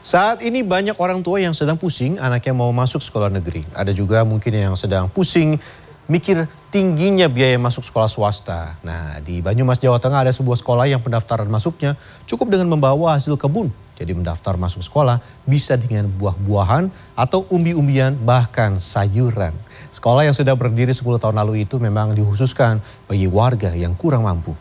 Saat ini banyak orang tua yang sedang pusing anaknya mau masuk sekolah negeri. Ada juga mungkin yang sedang pusing mikir tingginya biaya masuk sekolah swasta. Nah, di Banyumas, Jawa Tengah ada sebuah sekolah yang pendaftaran masuknya cukup dengan membawa hasil kebun. Jadi mendaftar masuk sekolah bisa dengan buah-buahan atau umbi-umbian bahkan sayuran. Sekolah yang sudah berdiri 10 tahun lalu itu memang dikhususkan bagi warga yang kurang mampu.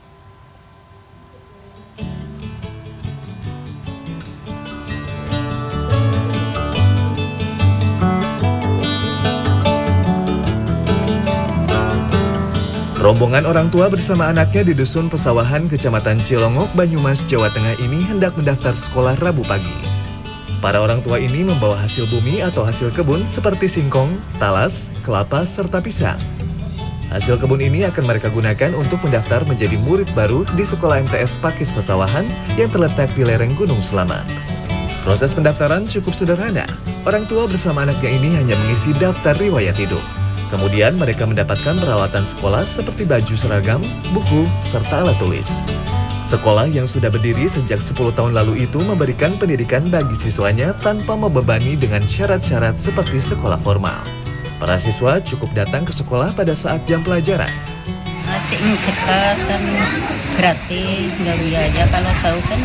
Rombongan orang tua bersama anaknya di Dusun Pesawahan, Kecamatan Cilongok, Banyumas, Jawa Tengah ini hendak mendaftar sekolah Rabu pagi. Para orang tua ini membawa hasil bumi atau hasil kebun seperti singkong, talas, kelapa, serta pisang. Hasil kebun ini akan mereka gunakan untuk mendaftar menjadi murid baru di Sekolah MTS Pakis Pesawahan yang terletak di lereng Gunung Selamat. Proses pendaftaran cukup sederhana. Orang tua bersama anaknya ini hanya mengisi daftar riwayat hidup. Kemudian mereka mendapatkan peralatan sekolah seperti baju seragam, buku, serta alat tulis. Sekolah yang sudah berdiri sejak 10 tahun lalu itu memberikan pendidikan bagi siswanya tanpa membebani dengan syarat-syarat seperti sekolah formal. Para siswa cukup datang ke sekolah pada saat jam pelajaran. Masih dekat dan gratis, nggak biaya. Kalau jauh kan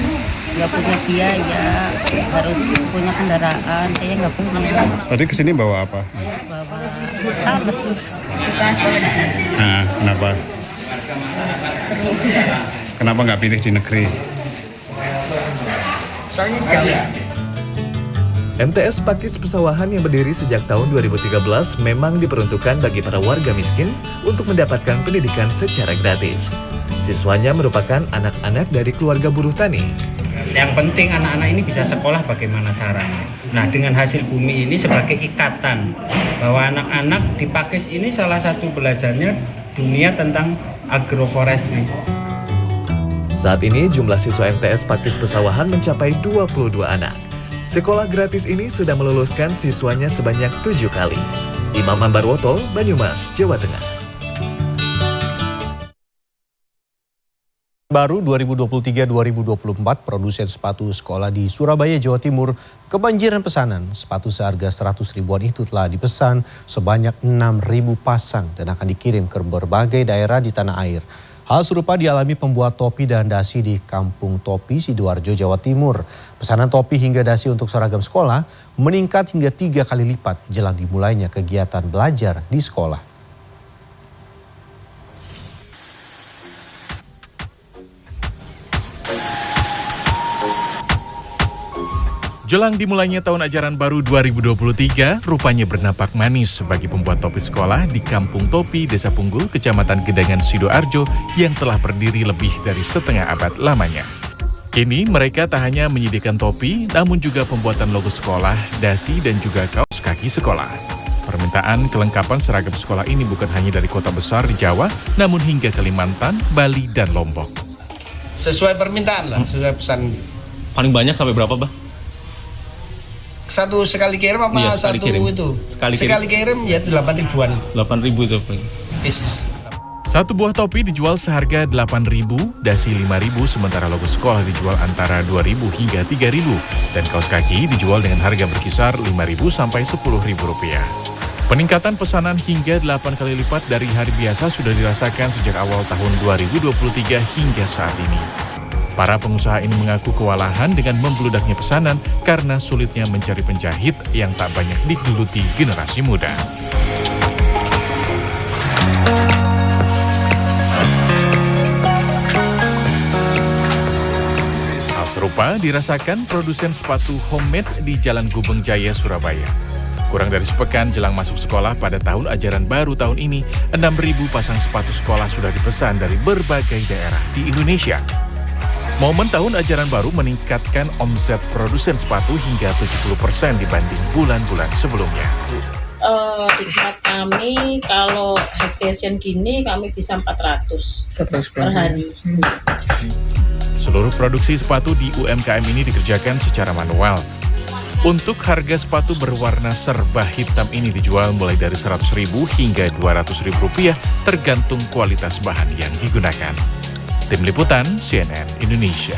nggak punya biaya, harus punya kendaraan, saya nggak punya. Tadi kesini bawa apa? Bawa talas. Suka sekolah di sini. Nah, kenapa? Seru. Kenapa nggak pilih di negeri? Soalnya jauh. MTS Pakis Pesawahan yang berdiri sejak tahun 2013 memang diperuntukkan bagi para warga miskin untuk mendapatkan pendidikan secara gratis. Siswanya merupakan anak-anak dari keluarga buruh tani. Yang penting anak-anak ini bisa sekolah bagaimana caranya. Nah, dengan hasil bumi ini sebagai ikatan bahwa anak-anak di Pakis ini salah satu belajarnya dunia tentang agroforestry. Saat ini jumlah siswa MTS Pakis Pesawahan mencapai 22 anak. Sekolah gratis ini sudah meluluskan siswanya sebanyak 7 kali. Imam Ambarwoto, Banyumas, Jawa Tengah. Baru 2023-2024, produsen sepatu sekolah di Surabaya, Jawa Timur kebanjiran pesanan. Sepatu seharga 100 ribuan itu telah dipesan sebanyak 6.000 pasang dan akan dikirim ke berbagai daerah di tanah air. Hal serupa dialami pembuat topi dan dasi di Kampung Topi, Sidoarjo, Jawa Timur. Pesanan topi hingga dasi untuk seragam sekolah meningkat hingga 3 kali lipat jelang dimulainya kegiatan belajar di sekolah. Jelang dimulainya tahun ajaran baru 2023, rupanya bernampak manis bagi pembuat topi sekolah di Kampung Topi, Desa Punggul, Kecamatan Gedangan, Sidoarjo yang telah berdiri lebih dari setengah abad lamanya. Kini mereka tak hanya menyediakan topi, namun juga pembuatan logo sekolah, dasi, dan juga kaos kaki sekolah. Permintaan kelengkapan seragam sekolah ini bukan hanya dari kota besar di Jawa, namun hingga Kalimantan, Bali, dan Lombok. Sesuai permintaan lah, sesuai pesan. Paling banyak sampai berapa, Bah? Satu sekali kirim apa Iya, satu kirim. itu? Sekali kirim ya 8 ribuan. 8.000 itu. Is. Satu buah topi dijual seharga 8.000, dasi 5.000, sementara logo sekolah dijual antara 2.000 hingga 3.000, dan kaos kaki dijual dengan harga berkisar 5.000 sampai 10.000 rupiah. Peningkatan pesanan hingga 8 kali lipat dari hari biasa sudah dirasakan sejak awal tahun 2023 hingga saat ini. Para pengusaha ini mengaku kewalahan dengan membludaknya pesanan karena sulitnya mencari penjahit yang tak banyak digeluti generasi muda. Hal serupa dirasakan produsen sepatu homemade di Jalan Gubeng Jaya, Surabaya. Kurang dari sepekan jelang masuk sekolah pada tahun ajaran baru tahun ini, 6.000 pasang sepatu sekolah sudah dipesan dari berbagai daerah di Indonesia. Momen tahun ajaran baru meningkatkan omset produsen sepatu hingga 70% dibanding bulan-bulan sebelumnya. Di tempat kami kalau high season gini kami bisa 400 per hari. Seluruh produksi sepatu di UMKM ini dikerjakan secara manual. Untuk harga sepatu berwarna serba hitam ini dijual mulai dari 100.000 hingga 200.000 rupiah tergantung kualitas bahan yang digunakan. Tim Liputan CNN Indonesia.